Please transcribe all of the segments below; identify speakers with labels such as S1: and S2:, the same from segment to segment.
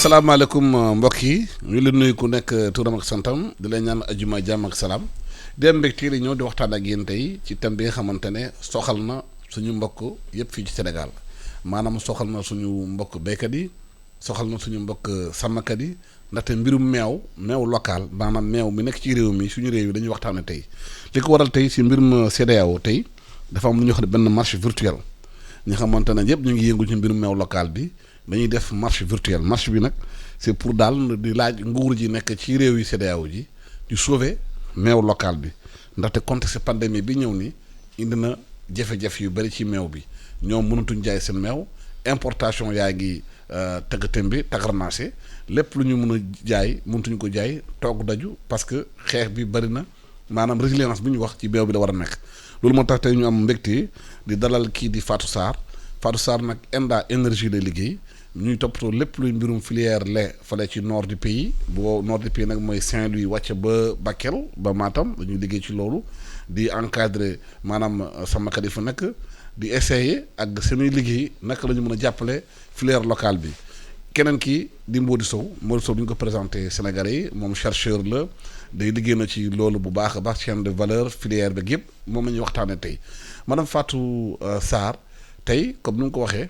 S1: asalaamaaleykum mbokk yi ñu leen nuyu ku nekk turam ak santam di leen ñaan ajuma jàmm ak salaam di am mbégte yi ñëw di waxtaan ak yéen tey ci thème bi nga xamante ne soxal na suñu mbokk yëpp fii ci Sénégal maanaam soxal na suñu mbokk béykat yi soxal na suñu mbokk sàmmkat yi ndaxte mbirum meew local maanaam meew mi nekk ci réew mi suñu réew yi dañuy waxtaane tey li ko waral tey si mbirum CEDEAO tey dafa am lu ñuy wax ne benn marché virtuel ñi xamante ne yëpp ñu ngi yëngu ci mbirum meew local bi dañuy def marché virtuel marché bi nag c'est pour daal di laaj nguur ji nekk ci réew yi CEDEAO ji di sauver meew local bi ndaxte contexte pandémie bi ñëw ni indi na jafe-jafe yu bari ci meew bi ñoom mënatuñ jaay seen meew importation yaa ngi tëggatem bi tagarnaase lépp lu ñu mën a jaay mënatuñ ko jaay toog daju parce que xeex bi bari na maanaam résilience bi ñu wax ci meew bi da war a nekk loolu moo tax tey ñu am mbégte di dalal kii di Fatou Sarr nag Enda énergie lay liggéey ñuy toppatoo lépp luy mbirum filière lait fale ci nord du pays boo nord du pays nag mooy Saint-Louis wàcc ba Bakel ba Matam dañuy liggéey ci loolu di encadrer maanaam sàmmkat yi fa nekk di essayer ak seeni liggéey naka la ñu mën a jàppale filière locale bi keneen ki di Mbodi Sow du ñu ko présenté Sénégalais yi moom chercheur la day liggéey na ci loolu bu baax a baax chaîne de valeur filière bi yëpp moom la ñuy waxtaanee tey madame Fatou Sarr tey comme ni nga ko waxee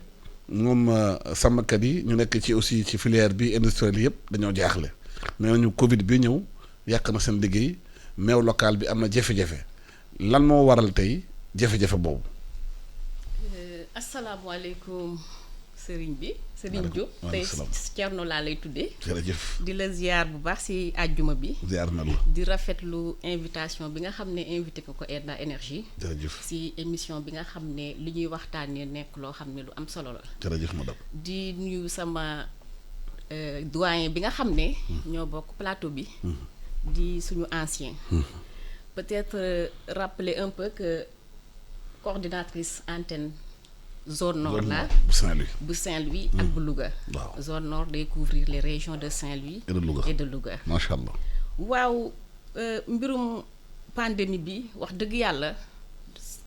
S1: moom sàmmkat yi ñu nekk ci aussi ci filière bi industrielle yëpp dañoo jaaxle nee nañu Covid bi ñëw yàq na seen liggéey meew local bi am na jafe-jafe lan moo waral tey jafe-jafe boobu.
S2: asalaamaaleykum sëriñ Diop tey Thierno laa lay tuddee.
S1: jërëjëf
S2: di la ziar bu baax ci àjjuma bi.
S1: ziar na la
S2: di rafetlu invitation bi nga xam ne invité ko Enda énergie.
S1: jërëjëf
S2: ci émission bi nga xam ne li ñuy waxtaanee nekk loo xam ne lu am solo la.
S1: jërëjëf madame.
S2: di nuyu sama doyen bi nga xam ne. ñoo bokk plateau bi. di suñu ancien. peut-être rappeler un peu que coordinatrice antenne. zone nord la bu Saint-Louis ak bu Louga.
S1: waaw
S2: zone nord day couvrir les régions de Saint-Louis et de Louga
S1: macha allah.
S2: waaw mbirum pandémie bi wax dëgg yàlla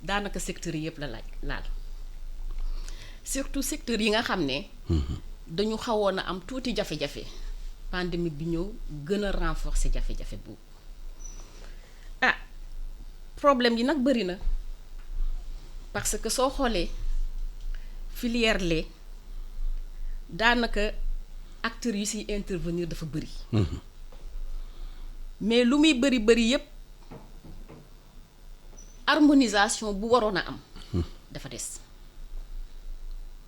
S2: daanaka secteurs yëpp la laal surtout secteurs yi nga xam ne dañu xawoon a am tuuti jafe-jafe pandémie bi ñëw gën a renforcer jafe-jafe boobu problème yi nag bëri na parce que soo xoolee filière lait daanaka acteurs yi siy intervenir dafa bëri. mais lu muy bëri yépp harmonisation bu waroon a am. dafa des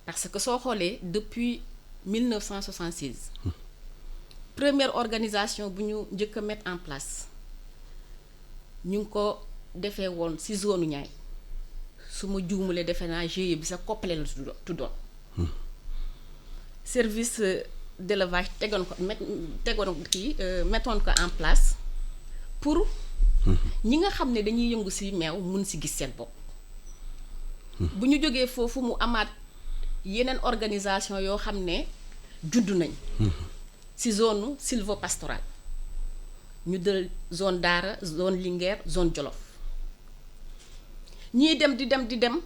S2: parce que soo xoolee depuis 1976 première organisation bu ñu njëkk a mettre en place ñu ngi ko defee woon ci zone Niayes. su ma juumulee defe naa GIE bi sa koppale la tuddoon service d'élevage mettoon ko en place pour ñi nga xam ne dañuy yëngu ci meew mun ci gis seen bopp bu ñu jógee foofu mu amaat yeneen organisation yoo xam ne judd nañ ci zone sylvopastorale ñu dël zone Daara zone Linguère zone Jolof ñii dem di dem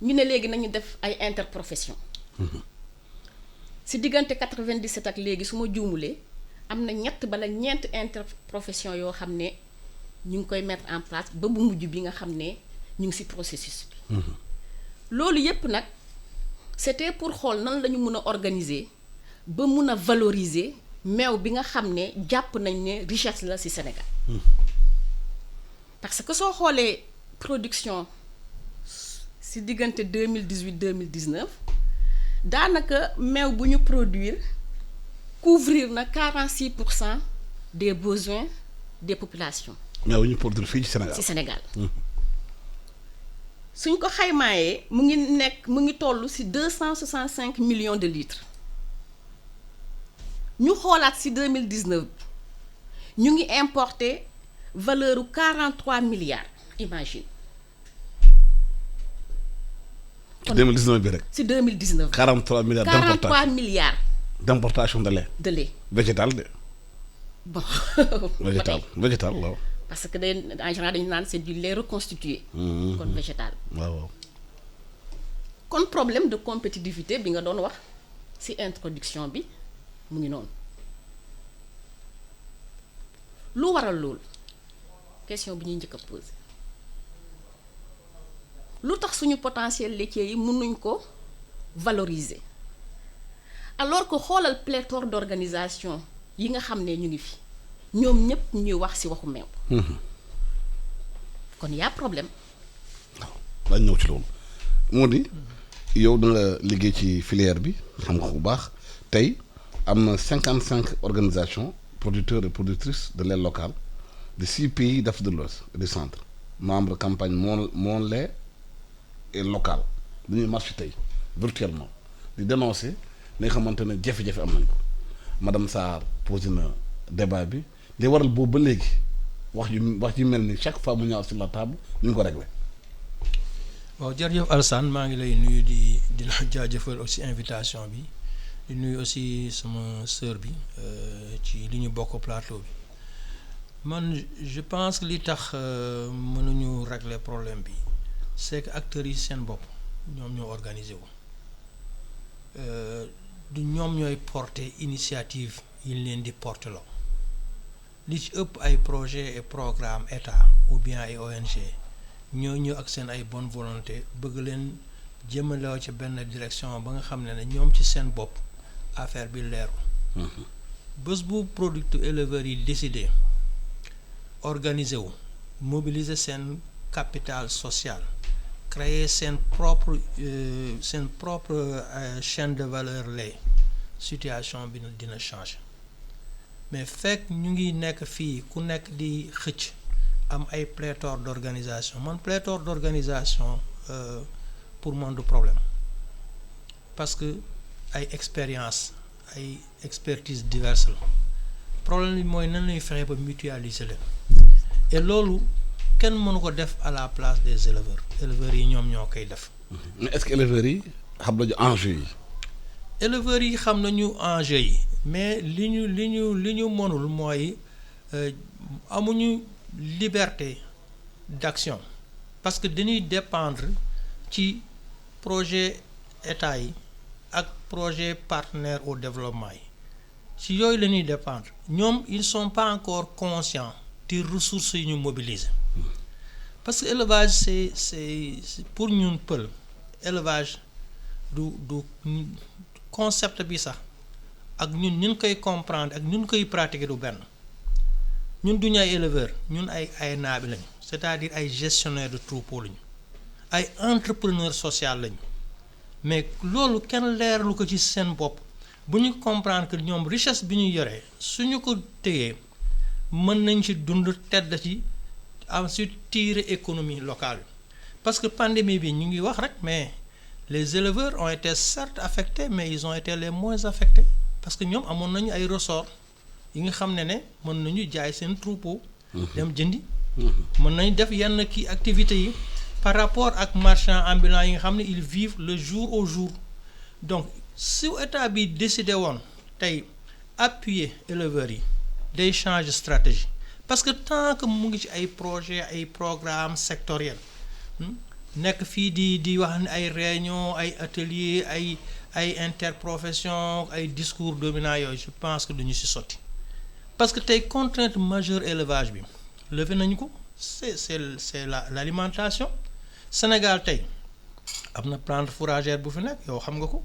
S2: ñu ne léegi nañu def ay interprofession ci diggante 97 ak léegi su ma juumulee am na ñeent interprofession yoo xam ne ñu ngi koy mettre en place ba bu mujj bi nga xam ne ñu ngi ci processus bi loolu yépp nag c'était pour xool nan la ñu mën a organiser ba mun a valoriser meew bi nga xam ne jàpp nañ ne richesse la ci Sénégal parce que soo xoolee production ci diggante 2018-2019 daanaka meew bu ñu produire couvrir na 46% des besoins des populations.
S1: meew bu ñu produire fii ci
S2: Sénégal. suñ ko xaymaayee mu ngi toll ci 265 millions de litres ñu xoolaat ci 2019 ñu ngi importer valeur u 43 milliards. imagine.
S1: ci 2019 bi rek.
S2: ci 2019.
S1: 43 milliards d'importation
S2: 43 milliards.
S1: d'importation de lait.
S2: de lait.
S1: végétal de.
S2: bon.
S1: végétal waaw.
S2: parce que en général dañu naan c'est du lait reconstitué. kon végétal.
S1: waaw.
S2: kon problème de compétitivité bi nga doon wax ci introduction bi mu ngi noonu lu waral loolu question bi ñuy njëkk a posé lu tax suñu potentiel laitier yi mënuñ ko valoriser alors que xoolal pléthore d'organisation yi nga xam ne ñu ngi fi ñoom ñëpp ñuy wax ci waxu meew. kon y a problème.
S1: waaw dañ ñëw ci loolu moo di yow da nga liggéey ci filière bi xam nga bu baax tey am na 55 organisations producteurs et productrices de lait local de 6 pays d'Afrique de l'Ouest et du centre membre campagne mon lait et local dañuy marché tey virtuellement di dénoncer li nga xamante ne jafe-jafe am nañ ko madame Sarr posé na débat bi di waral boobu ba léegi wax ju mel ni chaque fois mu ñëw sur la table ñu ngi ko réglé.
S3: waaw jërëjëf Alassane maa ngi lay nuyu di la jaajëfal aussi invitation bi di nuyu aussi sama sœur bi ci li ñu bokk plateau bi man je pense que li tax mënuñu régler problème bi c'est que acteurs yi seen bopp ñoom ñoo organisé wu du ñoom ñooy porter initiative yi leen di porter loo li ci ëpp ay projet et programme état ou bien ay ONG ñoo ñëw ak seen ay bonne volonté bëgg leen jëmalew ci benn direction ba nga xam ne ñoom ci seen bopp affaire bi leeru bés bu producteur éleveurs yi décidé organiser wu mobiliser seen capital social créer seen propre chaîne de valeur lait situation bi dina changer mais fekk ñu ngi nekk fii ku nekk di xëcc am ay pléthore d'organisation man pléthore d'organisation pour man du problème parce que ay expérience ay expertise diverses la problème bi mooy nan lañuy fexe ba mutualiser leen et loolu kenn mënu ko def à la place des éleveurs yi ñoom ñoo koy def.
S1: mais est-ce que éleveurs yi xam nañu enjeu yi.
S3: éleveurs yi xam nañu enjeu yi mais li ñu mënul mooy amuñu liberté d'action parce que dañuy dépendre ci projet état yi ak projet partenaire au développement yi ci yooyu la ñuy dépendre ñoom ils sont pas encore conscients des ressources yi ñu mobiliser parce que élevage c'est pour ñun pël élevage du concept bi sax ak ñun koy comprendre ak ñun koy pratiquer du benn ñun duñu ay éleveurs ñun ay naabi lañu c'est-à-dire ay gestionnaires de troupeau lañu ay entrepreneurs sociaux lañu mais loolu kenn leeralu ko ci seen bopp bu ñu comprendre que ñoom richesse bi ñu yoree suñu ko téyee mën nañ ci dund tedd ci ensuite tirer économie locale parce que pandémie bi ñu ngi wax rek mais les éleveurs ont été certes affectés mais ils ont été les moins affectés parce que ñoom amoon nañu ay ressorts yi nga xam ne mën nañu jaay seen troupeau dem jëndi mën nañu def yenn kii activités yi par rapport ak marchands ambulants yi nga xam ne ils vivent le jour au jour donc si état bi décidé woon tey appuyer éleveurs yi day changer stratégie parce que tant que mu ngi ci ay projets ay programmes sectoriels nekk fii di wax ne ay réunions ay ateliers ay interprofession ay discours dominants yooyu je pense que duñu ci sotti parce que tey contrainte majeure élevage bi levé nañu ko c'est l'alimentation Sénégal tey am na plante fourragère bu fi nekk yow xam nga ko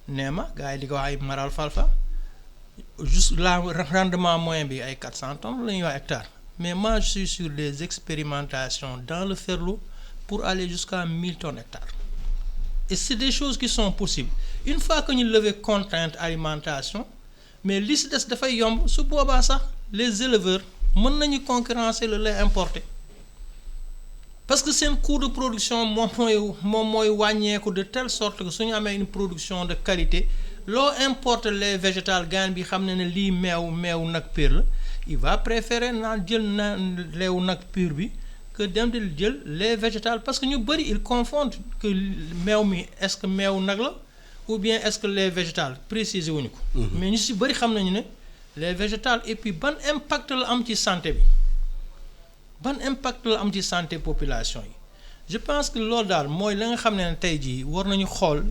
S3: neema gars yi di ko wax ay maral falfa juste la rendement moyen bi ay 400 tonnes la ñuy wax hectare mais moi je suis sur des expérimentations dans le Ferlo pour aller jusqu'à 1000 tonnes hectare et c'est des choses qui sont possibles une fois que ñu lever contrainte alimentation mais li si des dafay yomb su boobaa sax les éleveurs mën nañu concurrencer le lait importé parce que seen coût de production moom mooy wàññeeku de telle sorte que suñu amee une production de qualité loo importe lait végétal gaan bi xam ne lii meew nag pur la il va préférer jël leewu nag pur bi que dem di jël lait végétal parce que ñu bëri ils confondent que meew mi est-ce que meew nag la ou bien est-ce que lait végétal préciser wuñu ko mais ñu si bëri xam nañu ne lait végétal et puis ban impact la am ci santé bi ban impact la am ci santé population yi je pense que loolu daal mooy la nga xam ne tey jii war nañu xool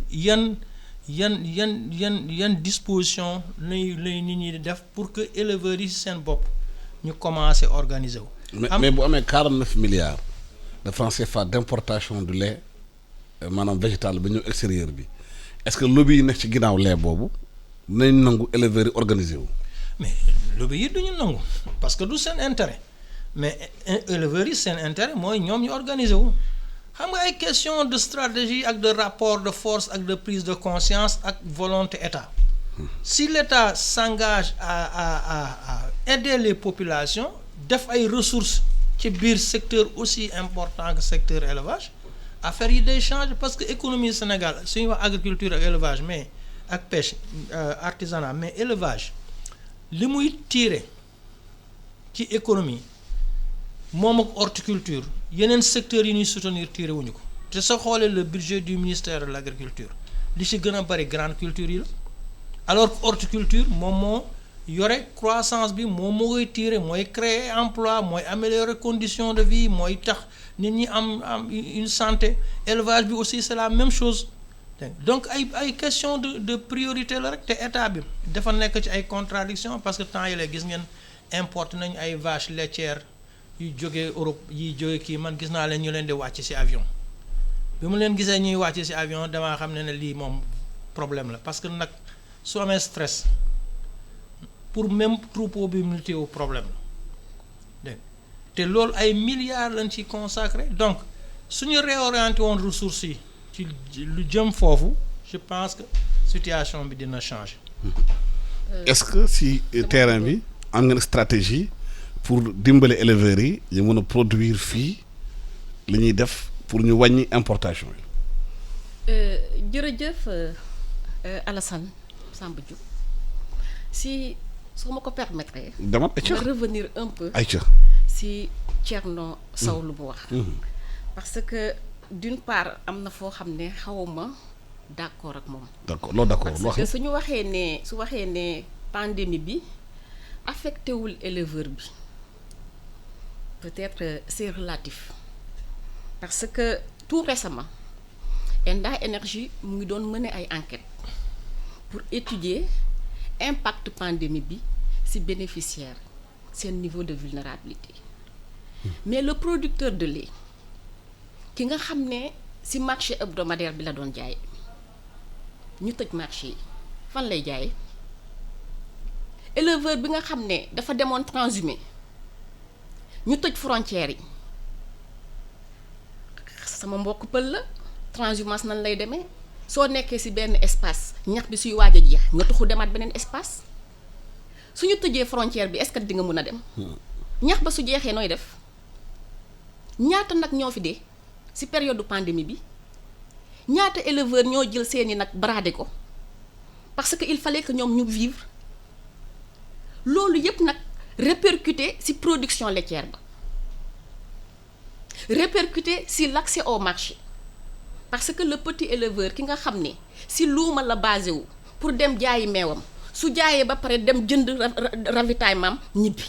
S3: yan disposition lay nit ñi di def pour que éleveurs yi seen bopp ñu commencer organiser wu.
S1: mais bu amee 49 milliards de francs CFA d'importation du lait maanaam végétal ba ñëw extérieur bi est-ce que lobby yi nekk ci ginnaaw lait boobu nañ nangu éleveurs yi organiser wu.
S3: mais lobby yi duñu nangu parce que du seen intérêt mais éleveurs yi seen intérêt mooy ñoom ñu organiser wu. xam nga ay question de stratégie ak de rapport de force ak de prise de conscience ak volonté état si l'état s'engage à aider les populations def ay ressources ci biir secteur aussi important que secteur élevage affaire yi day changer parce que économie Sénégal suñuy wax agriculture ak élevage mais ak pêche artisanat mais élevage li muy tirer ci économie moom ak horticulture yeneen secteurs yi ñuy soutenir tiré wuñu ko te soo xoolee le budget du ministère de l'agriculture li ci gën a bari grande culture yi la alors que horticulture moom moo yore croissance bi moom moo koy tiré mooy créer emploi mooy améliorer conditions de vie mooy tax nit ñi am une santé élevage bi aussi c'est la même chose donc ay question de priorité la rek te état bi dafa nekk ci ay contradictions parce que temps yi la gis ngeen importe nañu ay vaches laitières yu jógee Europe yi jógee kii man gis naa leen ñu leen di wàcc ci avion bi mu leen gisee ñuy wàcc ci avion damaa xam ne lii moom problème la parce que nag su amee stress pour même troupeau bi mu téew problème la dégg te loolu ay milliards lañ ci consacré donc suñu réorienté woon ressources yi ci lu jëm foofu je pense que situation bi dina changer.
S1: est-ce que si terrain bi am ngeen stratégie pour dimbale éleveurs yi ñu mën a produire fii li ñuy def pour ñu wàññi importation yi.
S2: jërëjëf Alassane Samba Diop si soo ma ko permettre.
S1: dama
S2: ma revenir un peu.
S1: ayca
S2: si Thierno Sow lu mu wax. parce que d'une part am na foo xam ne xawma d'accord ak moom.
S1: d'accord loolu d'accord
S2: parce que su waxee ne pandémie bi affecté wul éleveur bi. peut-être c'est relatif parce que tout récemment Enda Énergie mu ngi doon mener ay enquêtes pour étudier impact pandémie bi ci bénéficiaire seen niveau de vulnérabilité mais le producteur de lait ki nga xam ne ci marché hebdomadaire bi la doon jaay ñu tëj marché yi fan lay jaay éleveur bi nga xam ne dafa demoon transhumé ñu tëj frontières yi sama mbokk pël la transhumance nan lay demee soo nekkee ci benn espace ñax bi suy waaj a jeex nga tuxu demaat beneen espace suñu tëjee frontière bi est-ce que di nga mën a dem ñax ba su jeexee nooy def ñaata nag ñoo fi dee ci période pandémie bi ñaata éleveur ñoo jël seeni nag bradé ko parce que il fallait que ñoom ñu vivre loolu yépp nag répercuter ci production laitière ba répercuter ci l'accès au marché parce que le petit éleveur ki nga xam ne ci luuma la basé wu pour dem jaayi meewam su jaayee ba pare dem jënd ravitaillement ñibbi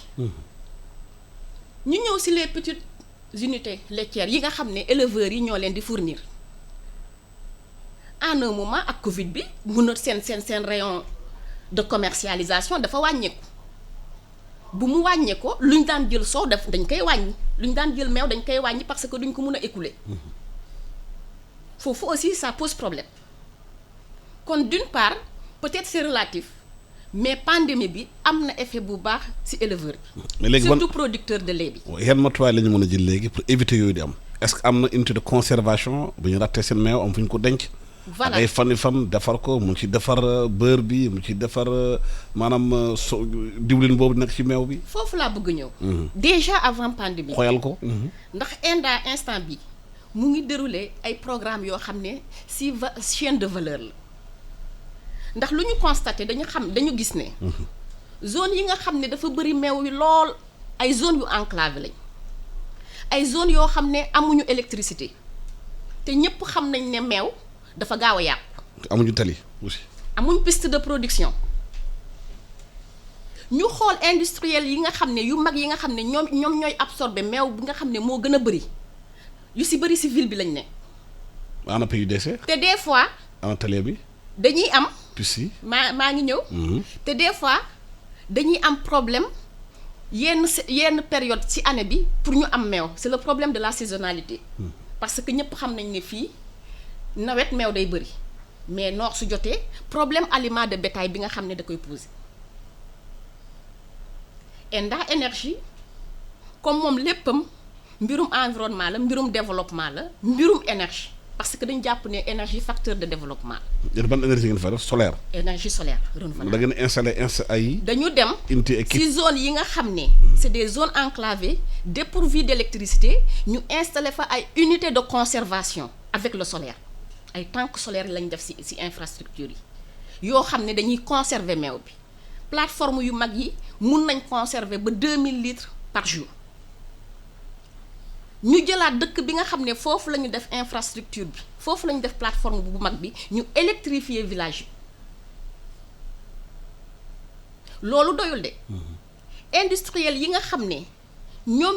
S2: ñu ñëw ci les petites unités laitières yi nga xam ne éleveurs yi ñoo leen di fournir en un moment ak Covid bi mun a seen rayon de commercialisation dafa wàññeeku bu mu wàññee ko lu ñu daan jël soow def dañ koy wàññi lu ñu daan jël meew dañ koy wàññi parce que duñ ko mun a écouler foofu aussi ça pose problème kon d'une part peut-être c'est relatif mais pandémie bi am na effet bu baax ci éleveur bi.
S1: léegi
S2: surtout producteur de lait bi.
S1: yan matuwaay la ñu mën a jël léegi pour éviter yooyu di am est-ce que am na unité de conservation bu ñu rattee seen meew am fu ñu ko denc.
S2: voilà
S1: ak ay fan defar ko mu ci defar beurre bi mu ci defar maanaam diwlin boobu nekk ci meew bi.
S2: foofu laa bëgg ñëw. déjà avant pandémie.
S1: xoyal ko.
S2: ndax Enda instant bi mu ngi dérouler ay programmes yoo xam ne ci chaîne de valeur la ndax lu ñu constaté dañu gis ne. zone yi nga xam ne dafa bëri meew yi lool ay zones yu enclavé lañ ay zones yoo xam ne amuñu électricité te ñëpp xam nañ ne meew. dafa gaaw a yàqu.
S1: amuñu tali aussi.
S2: amuñ piste de production ñu xool industriel yi nga xam ne yu mag yi nga xam ne ñoom ñooy absorber meew bi nga xam ne moo gën a bëri yu ci bëri ci ville bi lañ ne.
S1: ana PUDC.
S2: te des fois.
S1: ana tali bi.
S2: dañuy am
S1: pis yi.
S2: maa ngi ñëw te des fois dañuy am problème yenn période ci année bi pour ñu am meew c'est le problème de la saisonnalité parce que ñëpp xam nañ ne fii nawet meew day bëri mais noor su jotee problème aliment de bétail bi nga xam ne da koy poser Enda Énergie comme moom léppam mbirum environnement la mbirum développement la mbirum énergie parce que dañu jàpp ne énergie facteur de développement la.
S1: yéen ban énergie ngeen fa def solaire.
S2: énergie solaire renouvelable.
S1: da ngeen installé ay.
S2: dañu dem
S1: unité équipe
S2: ci zone yi nga xam ne. c'est des zones enclavées dépourvues d'électricité ñu installé fa ay unités de conservation avec le solaire ay tanks solaires lañ def ci infrastructure yi yoo xam ne dañuy conserver meew bi plateforme yu mag yi mun nañ conserver ba 2000 litres par jour. ñu jëlaat dëkk bi nga xam ne foofu la ñu def infrastructure bi foofu la ñu def plateforme bu mag bi ñu électrifier village yi loolu doyul de industriel yi nga xam ne ñoom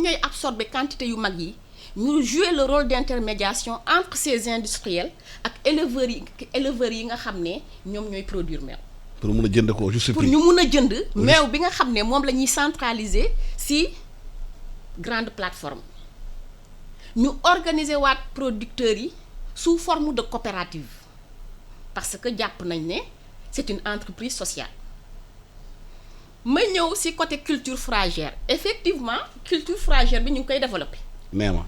S2: ñooy absorber quantité yu mag yi ñu jouer le rôle d'intermédiation entre ces industriels ak éleveurs yi nga xam ne ñoom ñooy produire meew.
S1: pour mun a jënd ko juste
S2: pour ñu mun a jënd meew bi nga xam ne moom la ñuy centraliser ci grande plateforme ñu organiser waat producteurs yi sous forme de coopérative parce que jàpp nañ ne c'est une entreprise sociale ma ñëw ci côté culture fourragère effectivement culture fourragère bi ñu ngi koy développer.
S1: neema.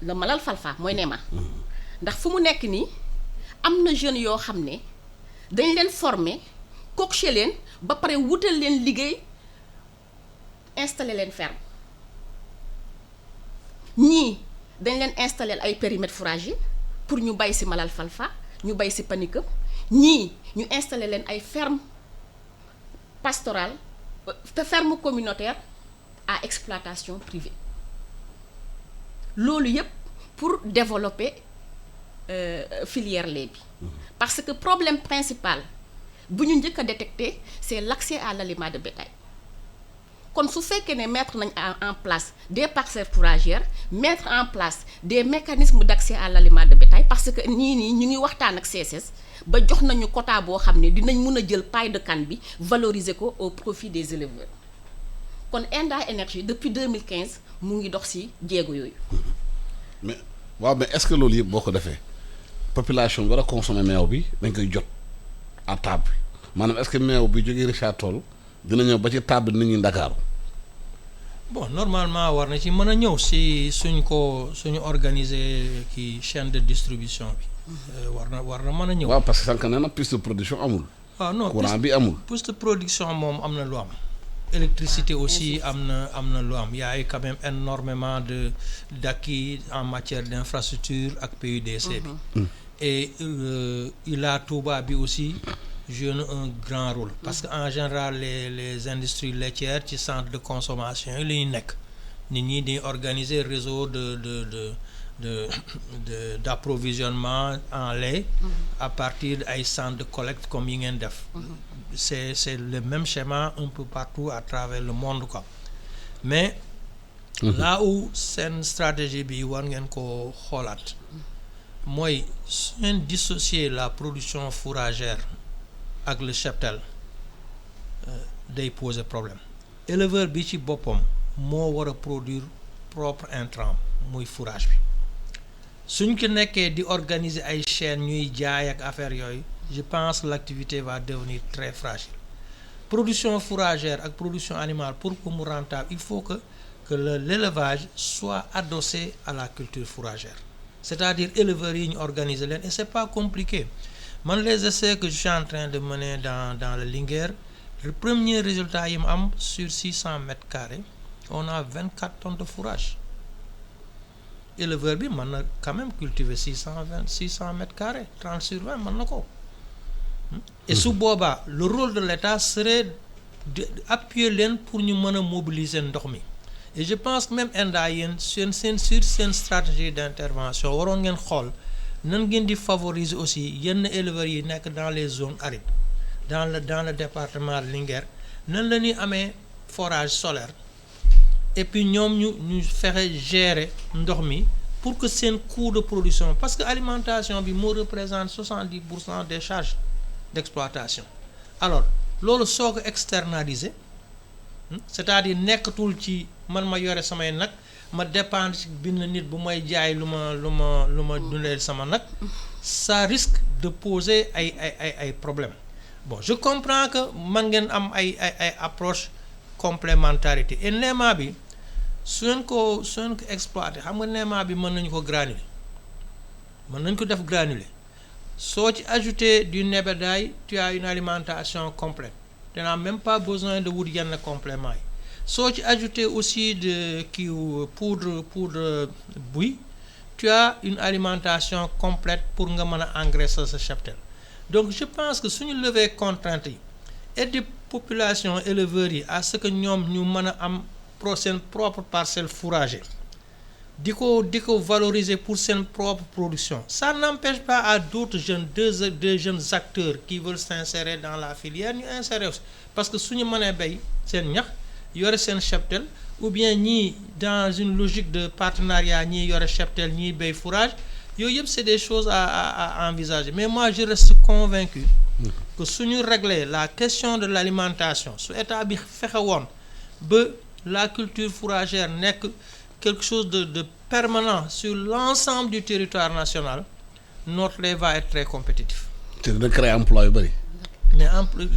S2: la malal falfa mooy neema. ndax fu mu nekk nii am na jeunes yoo xam ne dañ leen former coacher leen ba pare wutal leen liggéey installer leen ferme. ñii dañ leen installer ay périmètres fourragers pour ñu bay ci malal falfa ñu bay ci panicum ñii ñu installer leen ay fermes pastorales te fermes communautaires à exploitation privée loolu yépp pour développer filière lait bi parce que problème principal bu ñu njëkk a détecter c'est l'accès à l'aliment de bétail. kon su fekkee ne mettre nañ en place des parcelles fourragères mettre en place des mécanismes d'accès à l'aliment de bétail parce que nii ñu ngi waxtaan ak CSS ba jox nañu quota boo xam ne dinañ mun a jël paille de canne bi valoriser ko au profit des éleveurs kon Enda Énergie depuis 2015 mu ngi dox ci jéego yooyu.
S1: mais est-ce que loolu yëpp boo ko defee population bi war a consommer meew bi dañ koy jot à table maanaam est-ce que meew bi jógee Richard Toll dina ñëw ba ci table nit ñi Ndakaaru.
S3: bon normalement war na ci mën a ñëw si suñu organiser kii chaîne de distribution bi. war na mën a ñëw.
S1: waaw parce que sànq nee na piste de production amul.
S3: waaw non
S1: courant bi amul.
S3: piste de production moom am na lu am. électricité aussi am na lu am y a quand même énormément d'acquis en matière d'infrastructure ak PUDC bi. et Ila Touba bi aussi. joue un grand rôle parce que en général les industries laitières ci centre de consommation yi la ñu nekk nit ñi di organiser réseau d'approvisionnement en lait à partir de ay centres de collecte comme yi ngeen def c'est le même schéma un peu partout à travers le monde quoi mais là où seen stratégie bi war ngeen ko xoolaat mooy su ngeen dissocier la production fourragère ak le cheptel day poser problème éleveur bi ci boppam moo war a produire propre intrant muy fourrage bi suñ ko nekkee di organiser ay chaînes ñuy jaay ak affaire yooyu je pense l'activité va devenir très fragile production fourragère ak production animale pour que mu rentable il faut que l'élevage soit adossé à la culture fourragère c'est-à-dire éleveurs yi ñu organiser leen et c'est pas compliqué man les essais que je suis en train de mener dans le Linguère le premier résultat yi mu am sur 600 mètres carrés on a 24 tonnes de fourrage éleveur bi mën na quand même cultiver 600 mètres carrés 30 sur 20 mën na ko et su boobaa le rôle de l'État serait d'appuyer leen pour ñu mën a mobiliser ndox mi et je pense que même Enda yéen sur seen stratégie d'intervention waroon ngeen xool nan ngeen di favoriser aussi yenn éleveurs yi nekk dans les zones arides dans le département de Linguère nan la ñuy amee forage solaire et puis ñoom ñu fexe gérer ndox mi pour que seen coût de production parce que alimentation bi moo représente 70% des charges d'exploitation alors loolu soo ko externaliser c'est-à-dire nekkatul ci man ma yore samay nag ma dépendre ci benn nit bu may jaay lu ma dundee sama nag ça risque de poser ay problèmes bon je comprends que man ngeen am ay approche complémentarité et NEMA bi su ngeen ko exploité xam nga NEMA bi mën nañu ko granuler mën nañu ko def granuler soo ci ajouter du nebedaay tu as une alimentation complète tu n'as même pas besoin de wut yenn compléments yi soo ci ajouter aussi de poudre buy tu as une alimentation complète pour nga mën a engraisser sa cheptel donc je pense que suñu lever contraintes yi aider population éleveurs yi à ce que ñoom ñu mën a am seen propre parcelle fourragère di ko valoriser pour seen propre production ça n'empêche pas à d'autres jeunes deux jeunes acteurs qui veulent s'insérer dans la filière ñu insérer aussi parce que suñu mënee béy seen ñax yore seen cheptel ou bien ñii dans une logique de partenariat ñii yore cheptel ñii béy fourrage yooyu yëpp c'est des choses à envisager mais moi je reste convaincu que suñu régler la question de l'alimentation su état bi fexe woon ba la culture fourragère nekk quelque chose de permanent sur l'ensemble du territoire national notre lait va être très compétitif.
S1: te dina créer emploi yu bëri.
S3: mais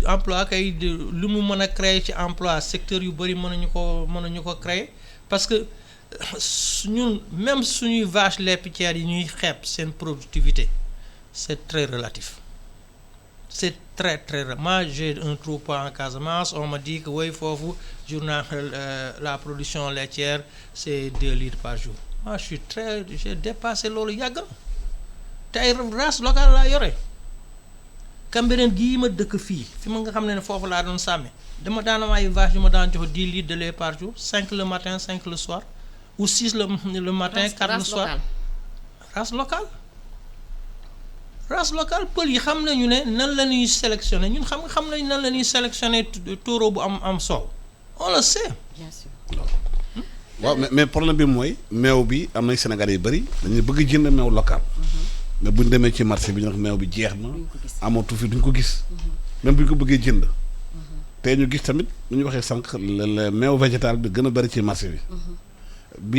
S3: emploi kay lu mu mën a créer ci emploi secteur yu bëri mënuñu ko créer parce que ñun même suñuy vache laitières yi ñuy xeeb seen productivité c'est très relatif c'est très très moi j'ai un troupeau en Casamance on m'a dit que oui foofu journal la production laitière c'est 2 litres par jour moi j'ai dépassé loolu yàgg na te ay race locale laa yore Cambérène gii ma dëkk fi ma nga xam ne foofu laa doon sàmme dama daan am ay vache yu ma daan jox 10 litres de lait par jour 5 le matin 5 le soir ou 6 le matin 4 le soir race locale pël yi xam nañu ne nan la ñuy sélectionner ñun xam nañu nan la ñuy sélectionner taureau bu am soow on le sait.
S2: bien sûr.
S1: waaw mais problème bi mooy meew bi am nay Sénégalais yu bëri dañuy bëgg jënd meew local. mais bu ñu demee ci marché bi ñu nag meew bi jeex na. amatu fi duñ ko gis. même bu ñu ko bëggee jënd. te ñu gis tamit bu ñu waxee sànq le meew végétal bi gën a bëri ci marché bi.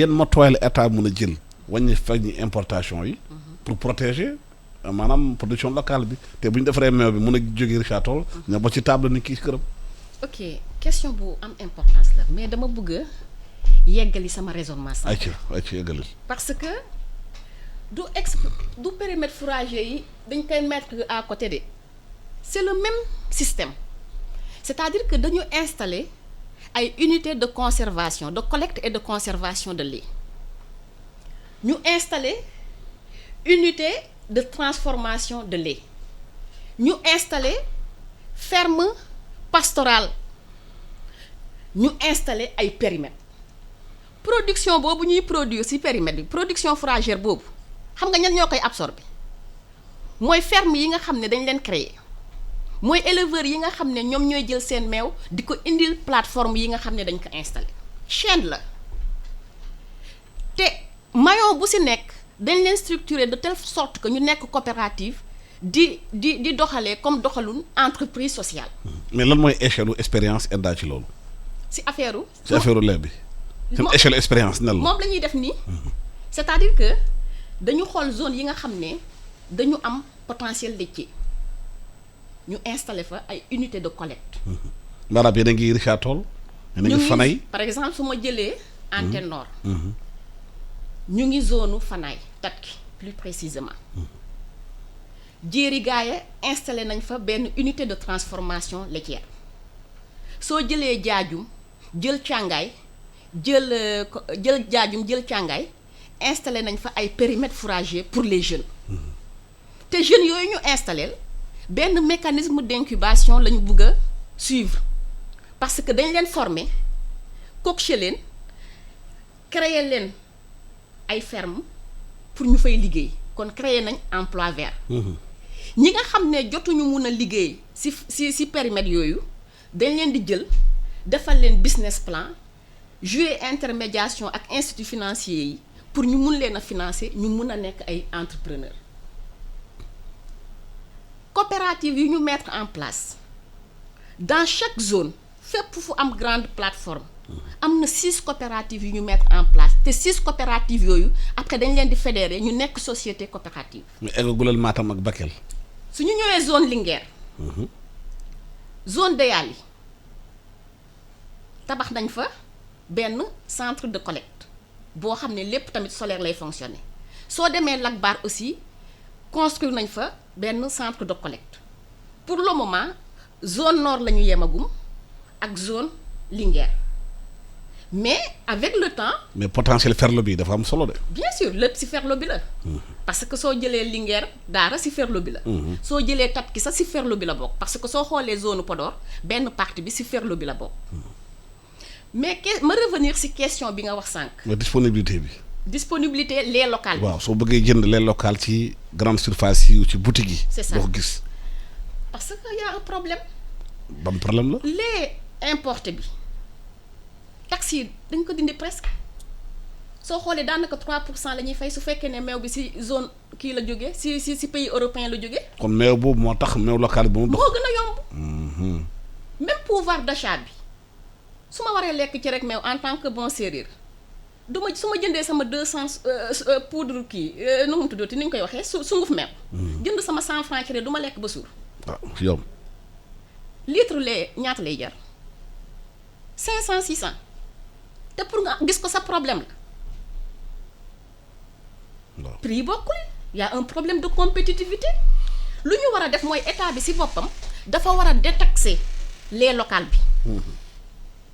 S1: yan matuwaay la état mën a jël wàññi faj importation yi. pour protéger maanaam production locale bi te bu ñu defaree meew bi mën a jógee Richard Toll. ña ba ci table ni kii këram.
S2: ok question bu am importance la mais dama bëgg a yeggali sama raisonnement.
S1: ayca yeggali.
S2: parce que du périmètre fourrager yi dañ koy mettre à côté de c'est le même système c'est-à-dire que dañu installer ay unités de conservation de collecte et de conservation de lait ñu installer unité de transformation de lait ñu installer ferme pastorale ñu installer ay périmètres production boobu ñuy produire ci périmètre bi production fourragère boobu xam nga ñan ñoo koy absorber mooy ferme yi nga xam ne dañ leen créer mooy éleveurs yi nga xam ne ñoom ñooy jël seen meew di ko indil plateforme yi nga xam ne dañ ko installer chaîne la te maillon bu ci nekk dañ leen structurer de telle sorte que ñu nekk coopérative di doxalee comme doxalun entreprise sociale.
S1: mais lan mooy échelle expérience ENDA ci loolu.
S2: ci affaire
S1: lait bi. seen échelle expérience nan la
S2: moom la ñuy def nii. c'est-à-dire que dañu xool zone yi nga xam ne dañu am potentiel laitier ñu installer fa ay unités de collecte.
S1: maanaam yéen a ngi Richard Toll. yéen a ngi Fanaye
S2: par exemple su ma jëlee antenne nord. ñu ngi zone Fanaye Tatki plus précisément. jéeri gaaya installé nañ fa benn unité de transformation laitière soo jëlee jaajum jël càngaay jël jaajum jël càngaay installé nañ fa ay périmètres fourragers pour les jeunes te jeunes yooyu ñu installé benn mécanisme d'incubation la ñu bëgg a suivre parce que dañ leen former coacher leen créer leen ay ferme pour ñu fay liggéey kon créer nañ emploi vert. ñi nga xam ne jotuñu mun a liggéey ci périmètre yooyu dañ leen di jël defal leen business plan jouer intermédiation ak institut financier yi pour ñu mun leen a financer ñu mun a nekk ay entrepreneurs. Coopératives yi ñu mettre en place dans chaque zone fépp fu am grande plateforme am na 6 coopératives yu ñu mettre en place te 6 coopératives yooyu après dañ leen di fédérer ñu nekk société coopérative.
S1: ñu eggagulal Matam ak Bakel.
S2: su ñu ñëwee zone Linguère. zone Deyali tabax nañ fa benn centre de collecte boo xam ne lépp tamit solaire lay fonctionner. soo demee Lac Bar aussi construire nañ fa benn centre de collecte pour le moment zone nord la ñu yemagum ak zone Linguère mais avec le temps.
S1: mais potentiel Ferlo bi dafa am solo de.
S2: bien sûr lépp ci Ferlo bi la. parce que soo jëlee Linguère Daara ci Ferlo bi la. soo jëlee Tapkisa ci Ferlo bi la bokk parce que soo xoolee zone Podor benn partie bi ci Ferlo bi la bokk. mais ma revenir ci question bi nga wax sànq.
S1: mais disponibilité bi.
S2: disponibilité lait local bi.
S1: waaw soo bëggee jënd lait local ci grande surface yi ci boutique yi.
S2: c'est ça
S1: doo ko gis.
S2: parce que y a un problème.
S1: ban problème la.
S2: lait importé bi taxes yi dañ ko dindi presque soo xoolee daanaka 3% la ñuy fay su fekkee ne meew bi ci zone kii la jógee ci pays européen la jógee.
S1: kon meew boobu moo tax meew local bi mu dox.
S2: moo gën a yomb. même pouvoir d'achat bi su ma waree lekk ci rek meew en tant que bon séeréer du ma su ma jëndee sama 200 poudre kii nu mu tuddati ni ñu koy waxee sunguf meew. jënd sama 100 francs ci rek du ma lekk ba suur.
S1: waaw yomb.
S2: litre lait ñaata lay jar 500 600 te pour nga gis ko sa problème la.
S1: waaw
S2: prix yi bokkul y a un problème de compétitivité lu ñu war a def mooy état bi ci boppam dafa war a détaxer lait local bi.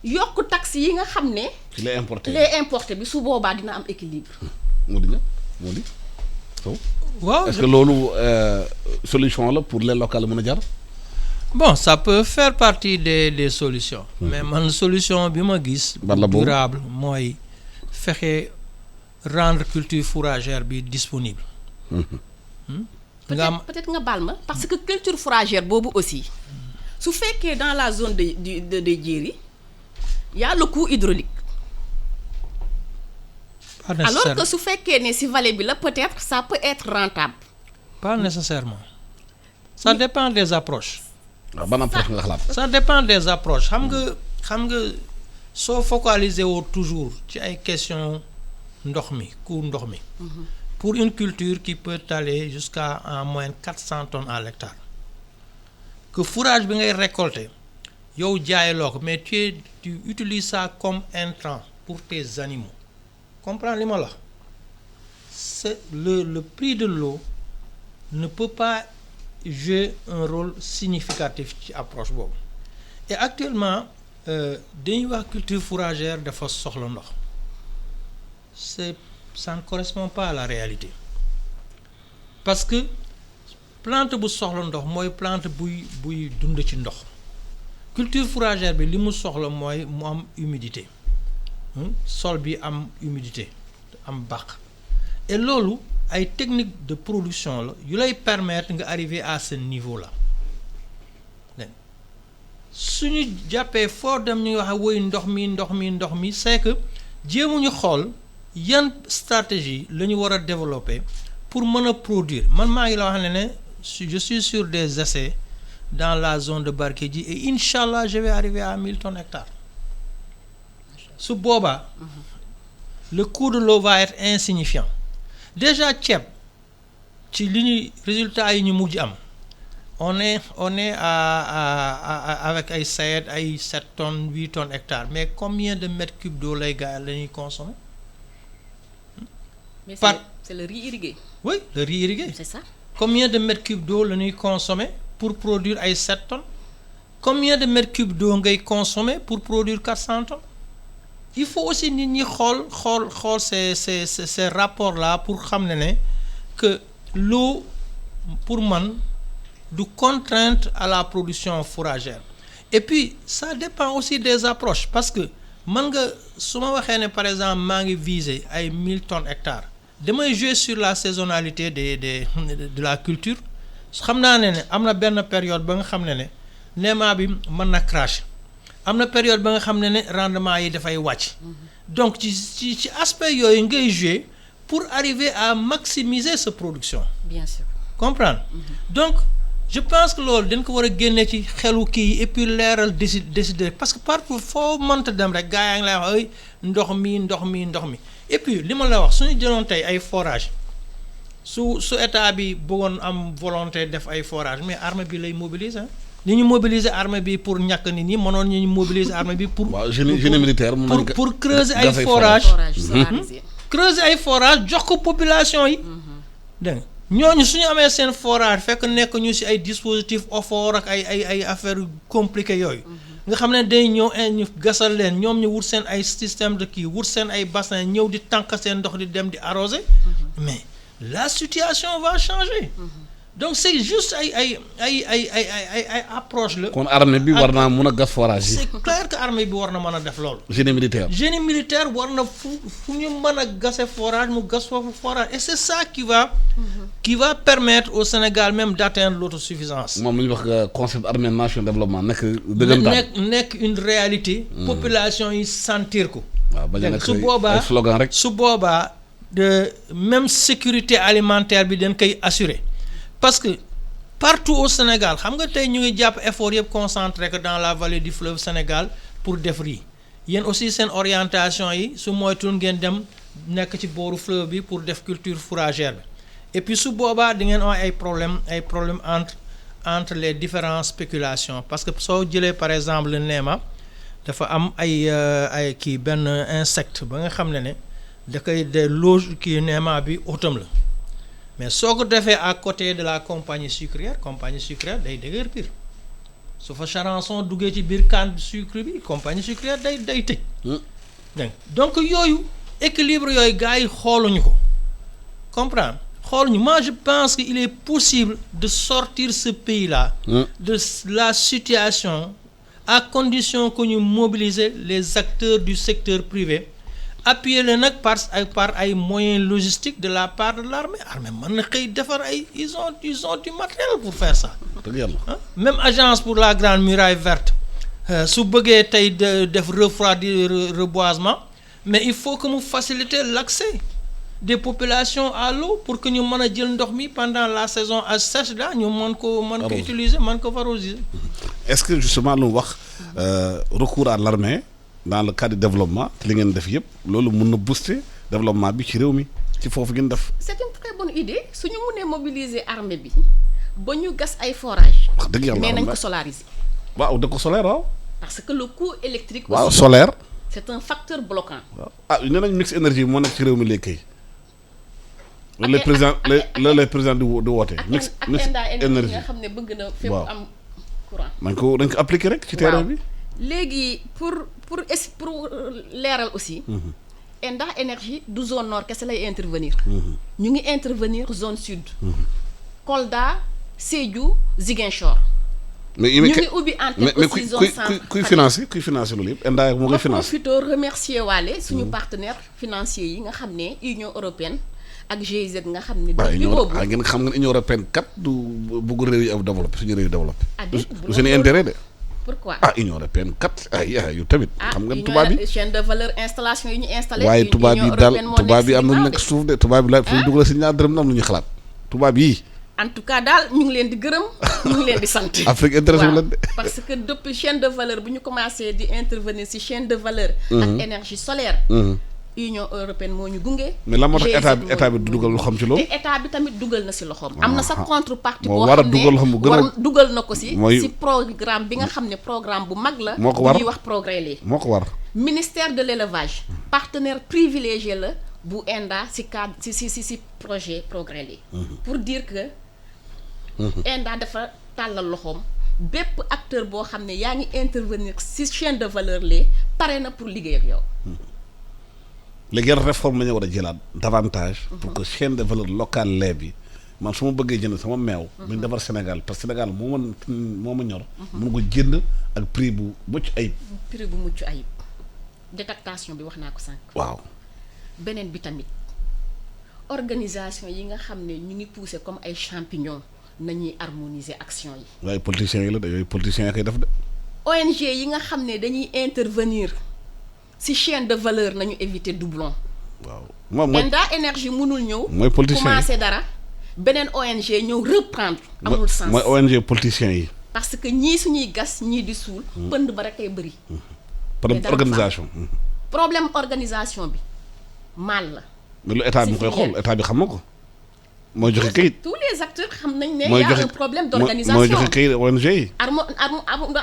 S2: yokk taxe yi nga xam ne.
S1: ci lait importé.
S2: lait importé bi su boobaa dina am équilibre.
S1: moo di so
S3: waaw
S1: est-ce que loolu solution la pour lait local mën a jar.
S3: bon ça peut faire partie des solutions. mais man solution bi ma gis. durable mooy fexe rendre culture fourragère bi disponible.
S2: peut-être nga baal ma parce que culture fourragère boobu aussi su fekkee dans la zone de Djeri y a le coût hydraulique.
S3: pas nécessairement
S2: alors que su fekkee ne ci vallée bi la peut-être ça peut être rentable.
S3: pas nécessairement ça dépend des approches.
S1: waaw ban approche nga xalaat.
S3: ça dépend des approches xam nga soo focaliser woo toujours ci ay question ndox mi coût ndox mi. pour une culture qui peut aller jusqu'à en moyenne 400 tonnes à l'hectare que fourrage bi ngay récolter yow jaayaloo ko mais tu utilises ça comme intrant pour tes animaux comprends li ma la c'est le prix de l'eau ne peut pas jouer un rôle significatif ci approche boobu et actuellement dañuy wax culture fourragère dafa soxla ndox ça ne correspond pas à la réalité parce que plante bu soxla ndox mooy plante buy dund ci ndox culture fourragère bi li mu soxla mooy mu am humidité sol bi am humidité am bàq et loolu ay technique de production la yu lay permettre nga arriver à ce niveau là suñu jàppee foo dem ñu wax woy ndox mi c'est que jéemuñu xool yan stratégie la ñu war a développer pour mën a produire man maa ngi la wax ne je suis sur des essais dans la zone de Barkedji et inchallah je vais arriver à 1000 tonnes hectares su boobaa le coût de l'eau va être insignifiant déjà ceeb ci li ñuy résultats yi ñu mujj am on est avec ay SAED ay 7 tonnes 8 tonnes hectares mais combien de mètres cubes d'eau lay gars la ñuy consommer.
S2: mais c'est le riz irrigué.
S3: oui le riz irrigué.
S2: c'est ça.
S3: Combien de mètres cubes d'eau la ñuy consommer pour produire ay 7 tonnes combien de mètres cubes d'eau ngay consommer pour produire 400 tonnes il faut aussi nit ñi xool ces rapports là pour xam ne que l'eau pour man du contrainte à la production fourragère et puis ça dépend aussi des approches parce que man nga su ma waxee ne par exemple maa ngi viser ay 1000 tonnes hectares damay jouer sur la saisonnalité de la culture xam naa ne am na benn période ba nga xam ne néemaa bi mën na crash am na période ba nga xam ne rendement yi dafay wàcc donc ci aspect yooyu ngay jouer pour arriver à maximiser sa production.
S2: bien sûr.
S3: comprendre donc je pense que loolu dañ ko war a génne ci xelu kii et puis leeral décider parce que parfois foo mënta dem rek gars yaa ngi lay wax ay ndox mi et puis li ma la wax suñu jëloon tey ay forage su état bi bëggoon am volonté def ay forage mais armée bi lay mobiliser ni ñu mobiliser armée bi pour ñàkk nit ñi mënoon ñu mobiliser armée bi pour.
S1: waaw génie militaire
S3: pour creuser ay forage creuser ay forage jox ko population yi. dégg nga ñooñu suñu amee seen forage fekk nekk ñu ci ay dispositifs OFOR ak ay affaires compliquées yooyu. nga xam ne day ñëw ñu gasal leen ñoom ñu wut seen ay système de kii wut seen ay bassin ñëw di tànk seen ndox di dem di arroser. mais la situation va changer. donc c'est juste ay approche la.
S1: kon armée bi war naa mën a gas forage yi.
S3: c'est clair que armée bi war na mën a def loolu.
S1: génie militaire
S3: war na fu ñu mën a gase forage mu gas foofu forage et c'est ça qui va permettre au Sénégal même d'atteindre l'autosuffisance.
S1: moom la ñuy wax concept armée nation développement nekk dëggantaan.
S3: nekk une réalité. population yi sentir ko.
S1: waaw bañ a nekk ay slogan rek
S3: su boobaa de même sécurité alimentaire bi dañ koy assurer. parce que partout au Sénégal xam nga tey ñu ngi jàpp effort yëpp concentré que dans la vallée du fleuve Sénégal pour def riz yéen aussi seen orientation yi su moytuwul ngeen dem nekk ci booru fleuve bi pour def culture fourragère bi et puis su boobaa di ngeen am ay problème entre les différentes spéculations parce que soo jëlee par exemple le néma dafa am ay kii benn insecte ba nga xam ne da koy de loge kii néma bi automne la. mais soo ko defee à côté de la compagnie sucrière day dëgër pire su fa charançon duggee ci biir canne sucre bi compagnie sucrière day tëj. donc yooyu équilibre yooyu gars yi xooluñu ko comprendre xooluñu moi je pense que il est possible de sortir ce pays là. de la situation à condition que ñu mobiliser les acteurs du secteur privé. appuyer leen nag par ay moyens logistiques de la part de armée mën na xëy defar ils ont du matériel pour faire ça. même agence pour la grande muraille verte su bëggee tey def reboisement mais il faut que mu faciliter l'accès des populations à l'eau pour que ñu mën a jël ndox mi pendant la saison sèche là ñu mën ko utiliser mën ko arroser.
S1: est-ce que justement lu wax recours à l'armée dans le cadre du développement li ngeen def yëpp loolu mën na booster développement bi ci réew mi ci foofu ngeen def.
S2: c'est une très bonne idée suñu mënee mobiliser armée bi ba ñu gas ay forages.
S1: wax dëgg yàlla
S2: mais nañ ko solariser.
S1: waaw da ko solaire waaw.
S2: parce que le coût électrique.
S1: waaw
S2: aussi
S1: solaire.
S2: c'est un facteur bloquant.
S1: waaw nee nañ mix énergie moo nekk ci réew mi léegi kay. les président di woote. mix énergie
S2: nga xam ne bëgg na fépp am courant.
S1: dañ ko appliquer rek ci terrain bi.
S2: léegi pour leeral aussi. Enda énergie du zone nord kese lay intervenir. ñu ngi intervenir zone sud. Kolda Sédhiou Ziguinchor. ñu ngi ubbi antenne aussi zone centre.
S1: kuy financer loolu yëpp Enda moo koy financer.
S2: profito remercier waale suñu partenaires financiers yi nga xam ne Union européenne ak GIZ nga xam ne. depuis boobu
S1: ngeen xam nga Union européenne kat du bëgg réew yi développé suñu réew yi développé. du seen intérêt de.
S2: pourquoi
S1: Union européenne kat yu tamit. xam nga tubaab bi
S2: chaîne de valeur installation yi ñu installé.
S1: waaye tubaab yi daal tubaab yi am na lu nekk suuf de tubaab bi la fu ñu dugal si ñaar dërëm na am lu ñu xalaat tubaab yi.
S2: en tout cas daal ñu ngi leen di gërëm ñu ngi leen di sant.
S1: Afrique intéressé wu leen de.
S2: parce que depuis chaîne de valeur bu ñu commencé di intervenir si chaîne de valeur. ak énergie solaire. Union européenne moo ñu gunge.
S1: mais lan moo tax état bi du dugal loxoom ci loolu.
S2: te état bi tamit dugal na si loxoom. am na sa contrepartie
S1: moo
S2: boo
S1: war a
S2: xam
S1: dugal loxoom bu gën a
S2: dugal na ko si.
S1: mooy
S2: si programme bi nga xam ne programme bu mag la.
S1: moo ko war
S2: ñuy wax progrès lii.
S1: moo ko war.
S2: ministère de l'élevage partenaire privilégié la bu Enda si cadre si projet progrès lii. pour dire que. Enda dafa tàllal loxoom bépp acteur boo xam ne yaa ngi intervenir si chaîne de valeur lii pare na pour liggéey ak yow.
S1: léegi yan réforme la ñu war a jëlaat davantage. pour que chaîne de valeur locale lait bi man su ma bëggee jënd sama meew. bu ñu defar Sénégal parce que Sénégal moo ma ñor. mun ko jënd ak prix bu mucc ayib.
S2: prix bu mucc ayib détectation bi wax naa ko sànq.
S1: waaw
S2: beneen bi tamit organisation yi nga xam ne ñu ngi pousser comme ay champignons nañuy harmoniser action yi.
S1: waaye politiciens yi la de yooyu politiciens yi koy def de.
S2: ONG yi nga xam ne dañuy intervenir ci chaîne de valeur nañu éviter doublon.
S1: waaw moom mooy
S2: Enda énergie mënul ñëw.
S1: mooy politicien
S2: commencé dara beneen ONG ñëw reprendre. amul sens
S1: mooy ONG politiciens yi.
S2: parce que ñii suñuy gas ñii di suul. pënd ba rek ay bëri.
S1: problème
S2: dara
S1: organisation.
S2: problème organisation bi mal la.
S1: mais lu état bi mu koy xool état bi xam na ko. mooy joxe kayit.
S2: tous les acteurs xam nañ ne.
S1: mooy
S2: y a
S1: joxe
S2: un problème d'organisation.
S1: mooy joxe kayit ONG yi.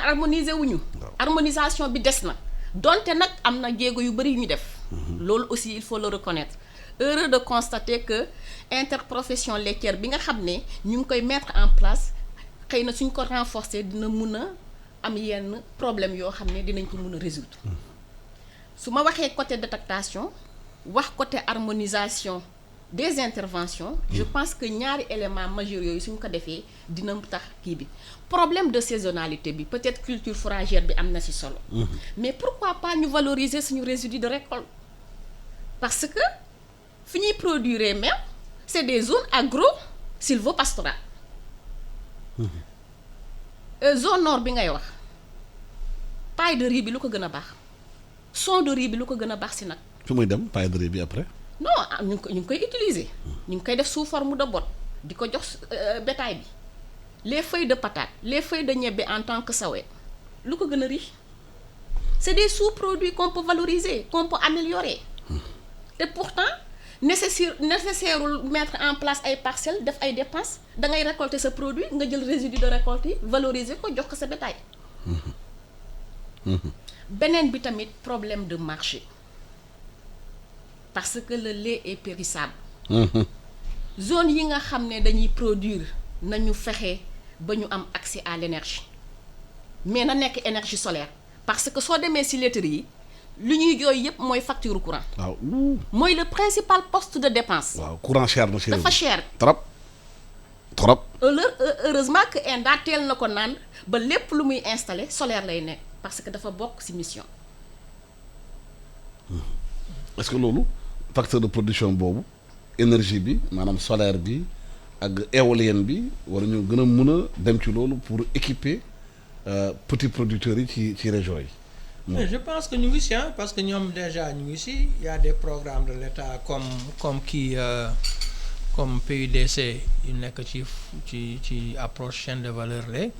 S2: harmoniser wuñu harmonisation bi des na. donte nag am na jéego yu bëri yu ñu def. loolu aussi il faut le reconnaître. heureux de constater que interprofession laitière bi nga xam ne ñu ngi koy mettre en place xëy na suñ ko renforcer dina mun a am yenn problème yoo xam ne dinañ ko mun a résoudre. su ma waxee côté détectation wax côté harmonisation des interventions. je pense que ñaari éléments majeurs yooyu suñ ko defee dina tax kii bi problème de saisonnalité bi peut-être culture fourragère bi am na ci solo. mais pourquoi pas ñu valoriser suñu résidus de récolte parce que fi ñuy produire même c'est des zones agro-sylvo-pastorales. zone nord bi ngay wax paille de riz bi lu ko gën a baax son de riz bi lu ko gën a baax ci nag.
S1: fi muy dem paille de riz bi après.
S2: non ñu ngi koy utiliser. ñu ngi koy def sous forme de botte di ko jox bétail bi les feuilles de patate les feuilles de ñebbe en tant que sawet lu ko gën a riche c'est des sous-produits qu'on peut valoriser qu'on peut améliorer. te pourtant nécessairul mettre en place ay parcelles def ay dépenses da ngay récolter sa produit nga jël résidu de récolte yi valoriser ko jox ko sa bétail. beneen bi tamit problème de marché parce que le lait est périssable. zone yi nga xam ne dañuy produire nañu fexe ba ñu am accès à l'énergie mais na nekk énergie solaire parce que soo demee ci laiterie yi lu ñuy jooy yépp mooy facture courant.
S1: waaw.
S2: mooy le principal poste de dépense.
S1: waaw courant cher na.
S2: dafa cher.
S1: trop.
S2: heureusement que Enda teel na ko naan ba lépp lu muy installé solaire lay nekk parce que dafa bokk ci mission.
S1: est-ce que loolu facteur de production boobu énergie bi maanaam solaire bi ak éolienne bi war ñu gën a mën a dem ci loolu pour équiper petits producteurs yi ci région yi.
S3: mais je pense que ñu ngi si parce que ñoom déjà ñu ngi si y a des programmes de l'État comme comme PUDC yu nekk ci approche chaîne de valeur lait.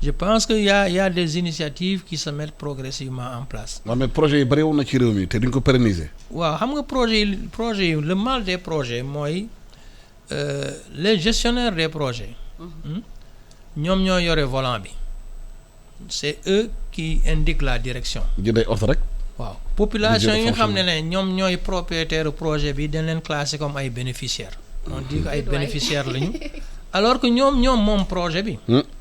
S3: je pense que y a des initiatives qui se mettent progressivement en place.
S1: waaw mais projet yi bëri woon na ci réew mi te duñ ko pérenniser.
S3: waaw xam nga projet yi le mal des projets mooy les gestionnaires des projets. ñoom ñoo yore volant bi. c'est eux qui indiquent la direction.
S1: jëndee oto rek.
S3: waaw population yi nga xam ne ñoom ñooy propriétaire projet bi dañ leen classé comme ay bénéficiaires. on dit que ay bénéficiaires lañu. alors que ñoom moom projet bi.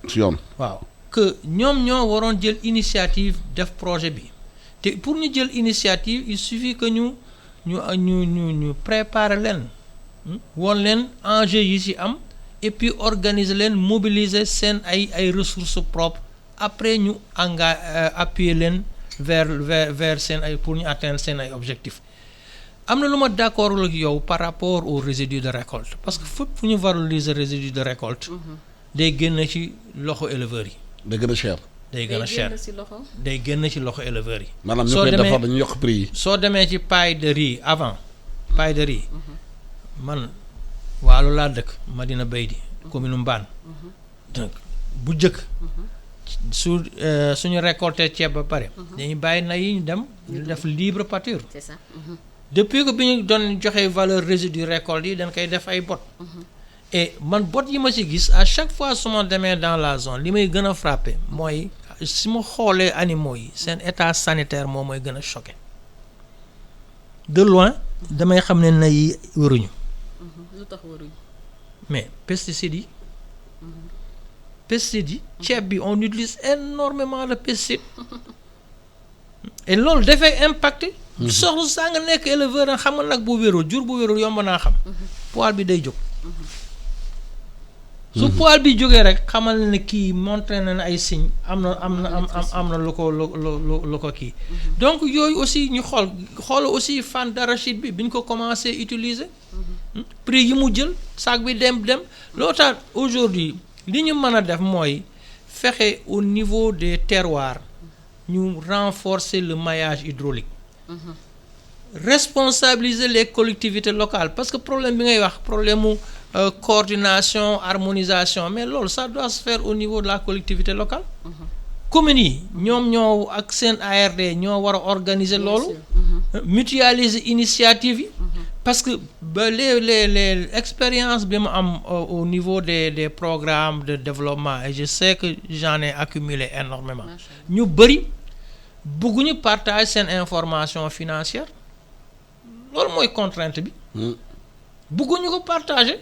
S1: si yoon.
S3: waaw que ñoom ñoo waroon jël initiative def projet bi te pour ñu jël initiative il suffit que ñu préparer leen. woon leen enjeux yi ci am et puis organiser leen mobiliser seen ay ressources propres. après ñu appuyer leen vers seen ay pour ñu atteindre seen ay objectifs am na lu ma d'accord ak yow par rapport aux résidus de récolte parce que fépp fu ñu valoriser résidus de récolte. day génn ci loxo éleveurs yi.
S1: day gën a cher.
S3: day gën a cher day génn ci loxo éleveurs yi.
S1: maanaam ñu koy defar dañuy yokk prix yi.
S3: soo demee ci paille de riz avant paille de riz man waalo laa dëkk Madina Baydi commune Mbane donc bu jëkk suñu récolter ceeb ba pare. dañuy bàyyi na yi ñu dem ñu def libre pâture.
S2: c'est ça.
S3: depuis que bi ñu doon joxe valeur résidu récolte yi dañ koy def ay bot. et man bot yi ma ci gis à chaque fois su ma demee dans la zone li may gën a frappé mooy si ma xoolee animaux yi seen état sanitaire moom mooy gën a choqué de loin damay xam ne na yi waruñu.
S2: lu tax waruñu.
S3: mais pesticides yi. pesticides yi ceeb bi on utilise énormément de pesticides et loolu dafay impacter. soxla saa nga nekk éleveur a xam nga nag bu wérul jur bu wérul yomb naa xam. poil bi day jóg. su poil bi jógee rek xamal ne kii montré na ay signes am na lu ko kii. donc yooyu aussi ñu xool aussi fan d'arachide bi ñu ko commencé utiliser. prix yi mu jël sac bi dem loo tax aujourd'hui li ñu mën a def mooy fexe au niveau des terroirs ñu renforcer le maillage hydraulique. responsabiliser les collectivités locales parce que problème bi ngay wax problème mu coordination harmonisation mais loolu ça doit se faire au niveau de la collectivité locale. communes yi ñoom ñoo ak seen ARD ñoo war a organiser loolu. mutualiser initiative yi. parce que ba les expériences bi ma am au niveau des programmes de développement et je sais que j'en ai accumulé énormément ñu bëri bëgguñu partager seen information financière loolu mooy contrainte bi. bëgguñu ko partager.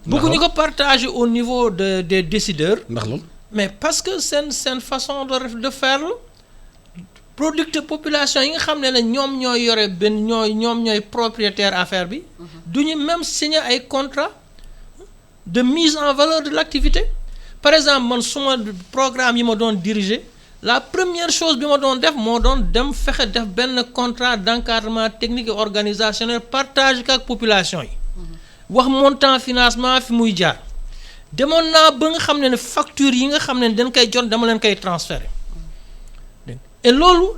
S3: bëgguñu ko partager au niveau des décideurs.
S1: ndax loolu.
S3: mais parce que seen façon de faire la producteur population yi nga xam ne ñoom ñooy yore ñoom ñooy propriétaire affaire bi du ñu même signer ay contrat de mise en valeur de l'activité par exemple man suma programme yi ma doon diriger la première chose bi ma doon def moo doon dem fexe def benn contrat d'encadrement technique et organisationnel partage ak population yi wax montant financement fi muy jaar demoon naa ba nga xam ne facture yi nga xam ne dañ koy jot dama leen koy transférer et loolu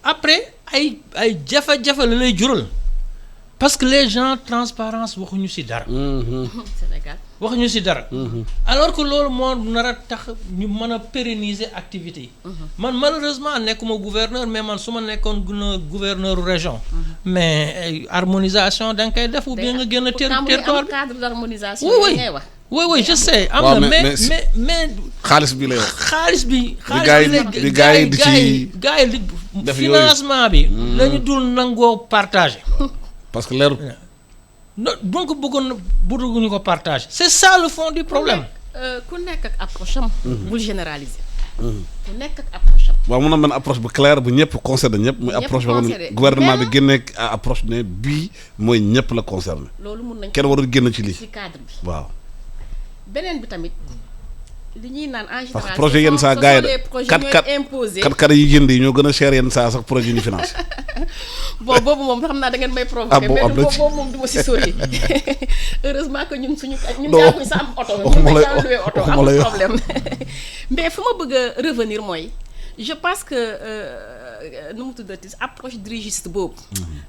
S3: après ay jafe-jafe la lay jural parce que les gens transparence waxuñu ci dara.
S2: Sénégal
S3: waxuñu ci dara. alors que loolu moo nar a tax ñu mën a pérenniser activité yi. man malheureusement nekkuma gouverneur mais man su ma nekkoon gouverneur région. mais harmonisation da nga koy def ou bien nga génn territoire bi.
S2: cadre d'harmonisation.
S3: oui
S2: ngay wax.
S3: oui je sais. am na mais
S1: xaalis bi lay wax.
S3: xaalis bi
S1: di gars yi di
S3: financement bi. la ñu dul nangoo partager.
S1: parce que leerul.
S3: non donc bëgguñu ko partager. c'est ça le fond du problème.
S2: ku nekk ak approche am. bul généraliser. ku nekk ak approche am.
S1: waaw mun na mën approche bu claire bu ñëpp concerné ñëpp. muy approche ba gouvernement bi génne approche ne bii mooy ñëpp la concerné.
S2: loolu mun nañ
S1: kenn warul génn ci lii.
S2: ci cadre bi
S1: waaw.
S2: beneen bi tamit li ñuy naan en général.
S1: parce que projet yenn saa gars yi kat yi jënd yi ñoo gën a cher yenn saa sax projet ñu financé.
S2: bon boobu moom xam naa da ngeen may provoquer. mais boobu moom du ma si sori. heureusement que ñun jaaguñ sa am oto. ñun dañ daan loué oto amul problème. mais fu ma bëgg a revenir mooy je pense que nu mu tuddati approche dirigiste boobu.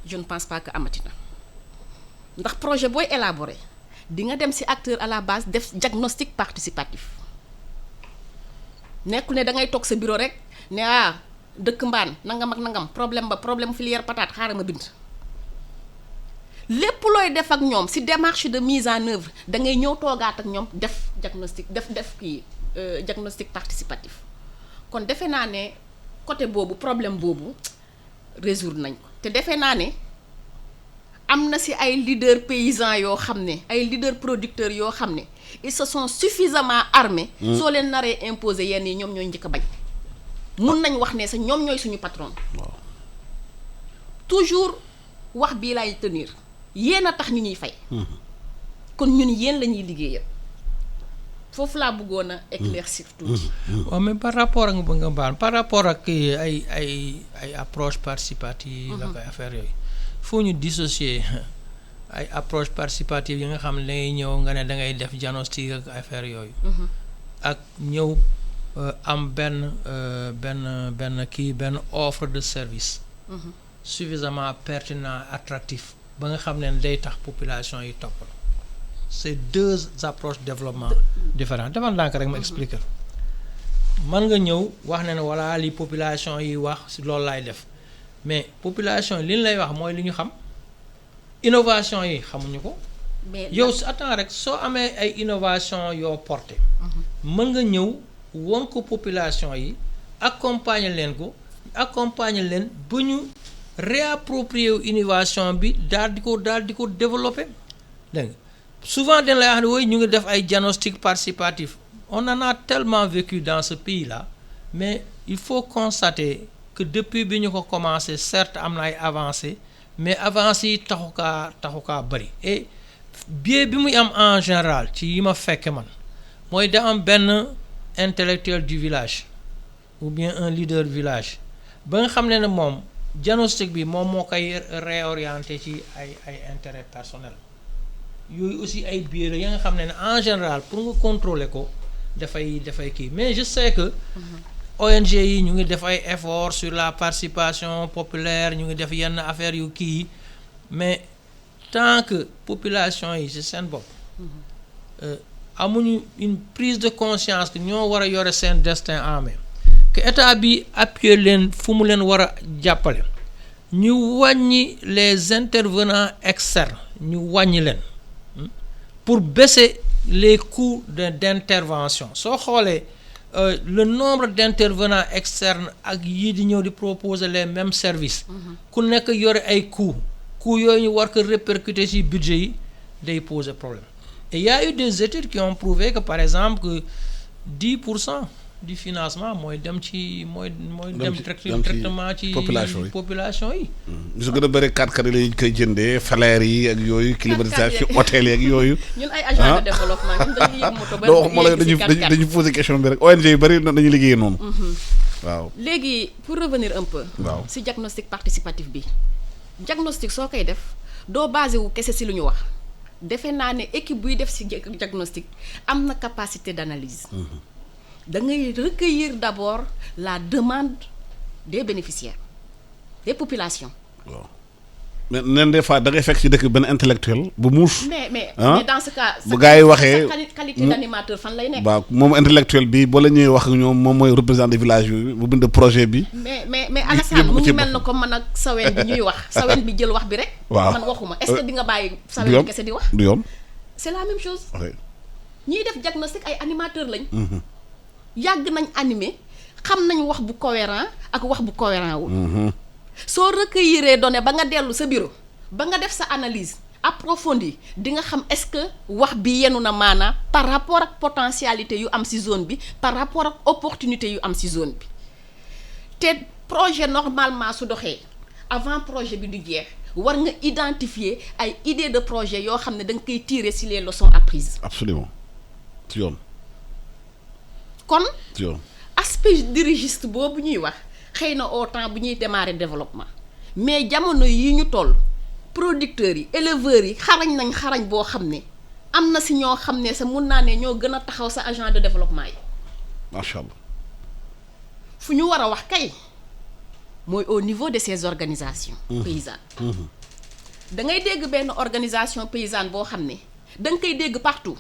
S2: je ne pense pas que amati na ndax projet booy élaborer di nga dem ci acteur à la base def diagnostic participatif nekkul ne da ngay toog sa bureau rek ne dëkk mbaan nangam ak nangam problème filière patate xaaral ma bind lépp looy def ak ñoom ci démarche de mise en œuvre da ngay ñëw toogaat ak ñoom def diagnostic def kii diagnostic participatif kon defe naa ne côté boobu problème boobu résoudre nañ ko te defe naa ne am na ci ay leaders paysans yoo xam ne ay leaders producteurs yoo xam ne ils se sont suffisamment armés. soo leen naree imposer yenn yi ñoom ñooy njëkk a bañ. mun nañ wax ne sax ñoom ñooy suñu patron.
S1: waaw
S2: toujours wax bii laay tenir yéen a tax ñu ñuy fay. kon ñun yéen la ñuy liggéeyal foofu laa bëggoon a éclaircir tuuti.
S3: waaw mais par rapport ak nga baal par rapport ak ay approche participative ak ay affaires yooyu. faut ñu dissocier ay approche participative yi nga xam ne dangay ñëw nga ne da ngay def diagnostic ak affaire yooyu ak ñëw am benn offre de service suffisamment pertinent attractif ba nga xam ne day tax population yi topp la c'est deux approches développement différentes dafa ndànk rek ma expliquer man nga ñëw wax ne voilà li population yi wax si loolu laay def mais population li ñu lay wax mooy li ñu xam innovation yi xamuñu ko. mais yow attends rek soo amee ay innovation yoo porté. mën nga ñëw won ko population yi accompagner leen ba ñu réapproprier innovation bi daal di ko développer dégg nga souvent dañ lay wax ne wooy ñu ngi def ay diagnostic participatif on en a tellement vécu dans ce pays là mais il faut constater que depuis bi ñu ko commencé certes am na ay avancées mais avancées yi taxu kaa bëri et biais bi muy am en général ci yi ma fekke man mooy da am benn intellectuel du village ou bien un leader village ba nga xam ne moom diagnostic bi moom moo koy réorienté ci ay intérêt personnel yooyu aussi ay biais la ya nga xam ne en général pour nga contrôler ko dafay kii mais je sais que ONG yi ñu ngi def ay efforts sur la participation populaire ñu ngi def yenn affaires yu kii mais tant que population yi ci seen bopp amuñu une prise de conscience que ñoo war a yore seen destin en main que état bi appuyer leen fu mu leen war a jàppale ñu wàññi les intervenants externes ñu wàññi leen pour baisser les coûts d'intervention soo xoolee le nombre d'intervenants externes ak yii di ñëw di proposer les mêmes services ku nekk yore ay coûts yooyu ñu war ko répercuter ci budget yi day poser problème et il y a eu des études qui ont prouvé que par exemple que 10% du financement mooy dem ci mooy dem directement ci population yi
S1: ñu su gën a bëri kat yi lañu koy jëndee salaire yi ak yooyu climatisation hôtel yi ak yooyu
S2: ñun ay agent de développement ñun dañuy yëg moto ba
S1: dañu poser question bi rek ONG yu bëri dañuy liggéeyee noonu waaw
S2: léegi pour revenir un peu
S1: waaw
S2: si diagnostic participatif bi diagnostic soo koy def doo basé wu kese si lu ñu wax defe naa ne équipe buy def si diagnostic am na capacité d'analyse da ngay recueillir d'abord la demande des bénéficiaires des populations.
S1: waaw mais nen des fois da ngay fekk ci dëkk benn intellectuel bu muus.
S2: mais dans ce cas.
S1: bu gars yi waxee
S2: sa qualité d'animateur fan lay nekk.
S1: waaw moom intellectuel bi boo la ñuy wax ak ñoom moom mooy représentant des villages yooyu bu bind projet bi.
S2: mais Alassane mu ngi mel na comme man ak Sawen bi ñuy wax Sawen bi jël wax bi rek.
S1: waaw
S2: man waxuma est-ce que di nga bàyyi. Sawen bi kese di wax
S1: du yoon.
S2: c'est la même chose.
S1: oui
S2: ñiy def diagnostic ay animateurs lañ. yàgg nañ animer xam nañ wax bu cohérent ak wax bu cohérent wul. soo recueillir données ba nga dellu sa bureau ba nga def sa analyse approfondie di nga xam est-ce que wax bi yenu na maanaa par rapport ak potentialité yu am ci zone bi par rapport ak opportunité yu am ci zone bi te projet normalement su doxee avant projet bi du jeex war nga identifier ay idées de projet yoo xam ne da nga koy tirer ci les leçons apprises.
S1: absolument ci yoon.
S2: kon
S1: ci yoon.
S2: aspect dirigiste boobu ñuy wax xëy na au temps bu ñuy démarrer développement mais jamono yi ñu toll producteurs yi éleveurs yi xarañ nañ xarañ boo xam ne am na si ñoo xam ne sa mun naa ne ñoo gën a taxaw sa agent de développement yi.
S1: macha allah.
S2: fu ñu war a wax kay mooy au niveau de ces organisations. paysannes. da ngay dégg benn organisation paysanne boo xam ne da nga koy dégg partout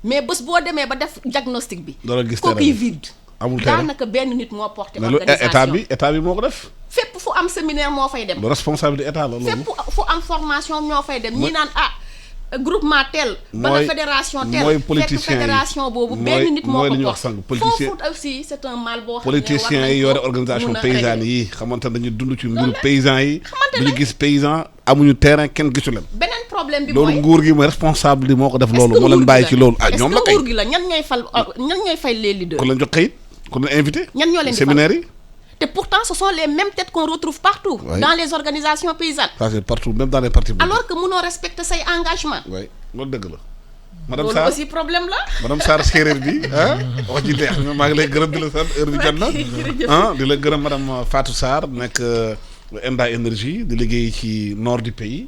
S2: mais bés boo demee ba def diagnostic bi.
S1: dara gis
S2: coquille vide.
S1: amul terrain
S2: daanaka benn nit moo porté
S1: mais
S2: organisation
S1: état bi moo ko def.
S2: fépp fu am séminaire moo fay dem.
S1: lu responsabilité état la loolu.
S2: fépp fu am formation ñoo fay dem. ñi naan groupement tel. bala fédération tel
S1: mooy politiciens yi
S2: fekk fédération boobu benn nit moo ko
S1: wax sànq politicien
S2: foofu aussi c'est un mal boo xam ne
S1: politiciens yi yore organisation paysanne yi xamante dañu dund ci mbiru paysan yi. duñu gis paysan amuñu terrain kenn gisu leen.
S2: beneen problème bi mooy
S1: loolu nguur gi mooy responsable moo ko def loolu. moo leen bàyyi ci loolu ñoom la kay
S2: nguur gi la ñan ñooy fay les leaders.
S1: ku leen jox kayit ku leen invité.
S2: ñan ñoo leen di
S1: séminaire yi.
S2: te pourtant ce sont les mêmes têtes qu'on retrouve partout.
S1: Oui.
S2: Dans les organisations paysannes.
S1: Ça c'est partout même dans les partis politiques.
S2: Alors que mënoo respecter say engagement.
S1: oui loolu dëgg la. madame
S2: loolu
S1: Sarr
S2: aussi problème la.
S1: madame Sarr séeréer bi wax ji neex na maa ngi lay gërëm di la sant heure bi jot na di la gërëm madame Fatou Sarr nekk Enda Énergie di liggéey ci nord du pays.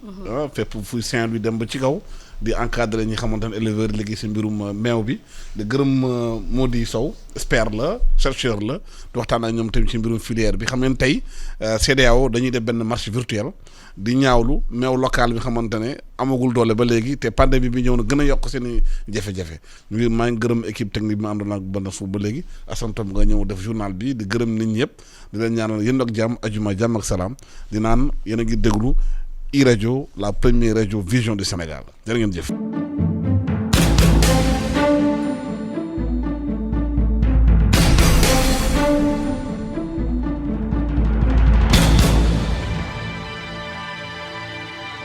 S1: fépp fu Saint-Louis dem ba ci kaw. di encadrer ñi xamante ne éleveur liggéey si mbirum meew bi di gërëm Mody Sow expert la chercheur la di waxtaan ak ñoom tamit ci mbirum filière bi xam ngeen tey CEDEAO dañuy def benn marché virtuel di ñaawlu meew local bi xamante ne amagul doole ba léegi te pandémie bi ñëw na gën a yokk seen i jafe-jafe ñu maa ngi gërëm équipe technique bi ma àndoon ak banda suuf ba léegi asantom nga ñëw def journal bi di gërëm nit ñi yëpp di leen ñaanal yéen ak jàmm ajuma jàmm ak salaam di naan yéen a ngi déglu iRadio la première radio vision du Sénégal jërë ngeen jëf